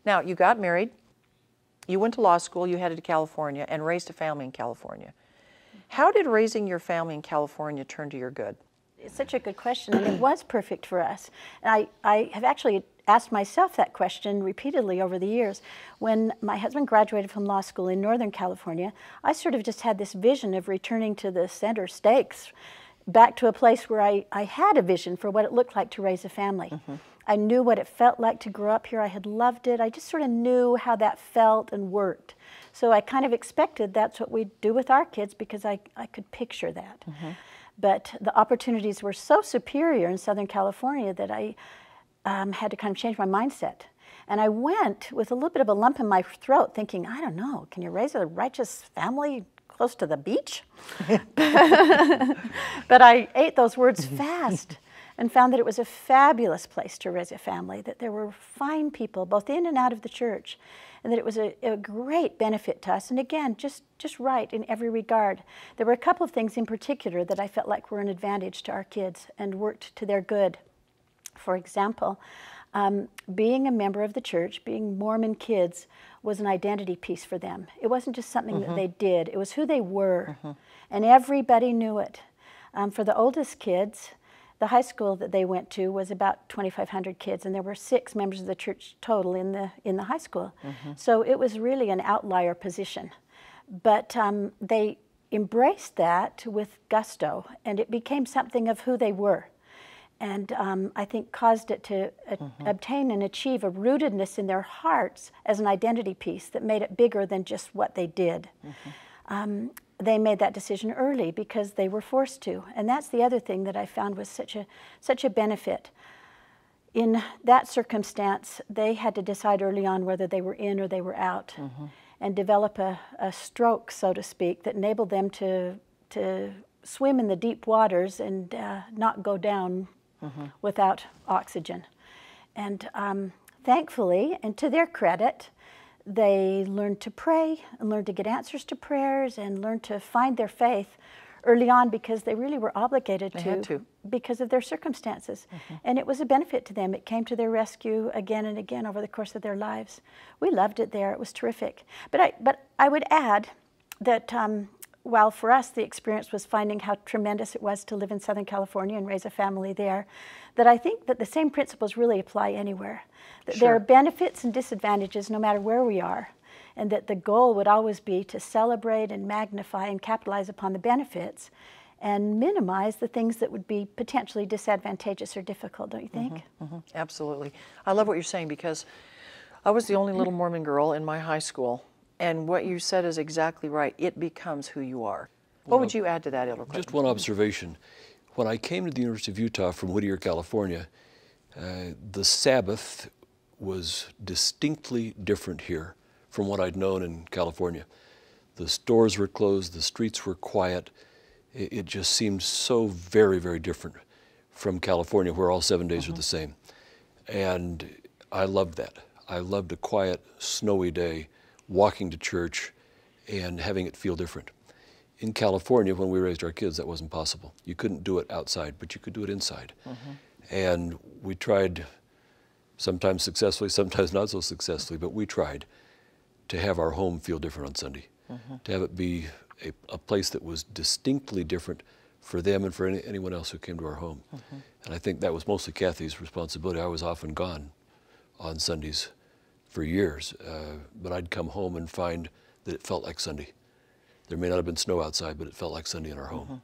Now, you got married, you went to law school, you headed to California, and raised a family in California. How did raising your family in California turn to your good? It's such a good question, and it was perfect for us. And I have actually asked myself that question repeatedly over the years. When my husband graduated from law school in Northern California, I sort of just had this vision of returning to the center stakes, back to a place where I had a vision for what it looked like to raise a family. I knew what it felt like to grow up here. I had loved it. I just sort of knew how that felt and worked. So I kind of expected that's what we'd do with our kids because I could picture that. But the opportunities were so superior in Southern California that I had to kind of change my mindset. And I went with a little bit of a lump in my throat thinking, I don't know, can you raise a righteous family close to the beach? But I ate those words fast and found that it was a fabulous place to raise a family, that there were fine people both in and out of the church, and that it was a great benefit to us, and again, just right in every regard. There were a couple of things in particular that I felt like were an advantage to our kids and worked to their good. For example, being a member of the church, being Mormon kids, was an identity piece for them. It wasn't just something that they did, it was who they were, and everybody knew it. For the oldest kids, the high school that they went to was about 2,500 kids, and there were 6 members of the church total in the high school. So it was really an outlier position. But they embraced that with gusto, and it became something of who they were. And I think caused it to obtain and achieve a rootedness in their hearts as an identity piece that made it bigger than just what they did. They made that decision early because they were forced to. And that's the other thing that I found was such a benefit. In that circumstance, they had to decide early on whether they were in or they were out, and develop a stroke, so to speak, that enabled them to swim in the deep waters and not go down without oxygen. And thankfully, and to their credit, they learned to pray and learned to get answers to prayers and learned to find their faith early on because they really were obligated to because of their circumstances. And it was a benefit to them. It came to their rescue again and again over the course of their lives. We loved it there. It was terrific. But I would add that while for us the experience was finding how tremendous it was to live in Southern California and raise a family there, that I think that the same principles really apply anywhere. That there are benefits and disadvantages no matter where we are, and that the goal would always be to celebrate and magnify and capitalize upon the benefits and minimize the things that would be potentially disadvantageous or difficult, don't you think? Absolutely. I love what you're saying because I was the only little Mormon girl in my high school. And what you said is exactly right. It becomes who you are. What would you add to that, Elder Clayton? Just one observation. When I came to the University of Utah from Whittier, California, the Sabbath was distinctly different here from what I'd known in California. The stores were closed, the streets were quiet. It just seemed so very, very different from California, where all 7 days are the same. And I loved that. I loved a quiet, snowy day, walking to church and having it feel different. In California, when we raised our kids, that wasn't possible. You couldn't do it outside, but you could do it inside. And we tried, sometimes successfully, sometimes not so successfully, but we tried to have our home feel different on Sunday, to have it be a place that was distinctly different for them and for anyone else who came to our home. And I think that was mostly Kathy's responsibility. I was often gone on Sundays for years, but I'd come home and find that it felt like Sunday. There may not have been snow outside, but it felt like Sunday in our home.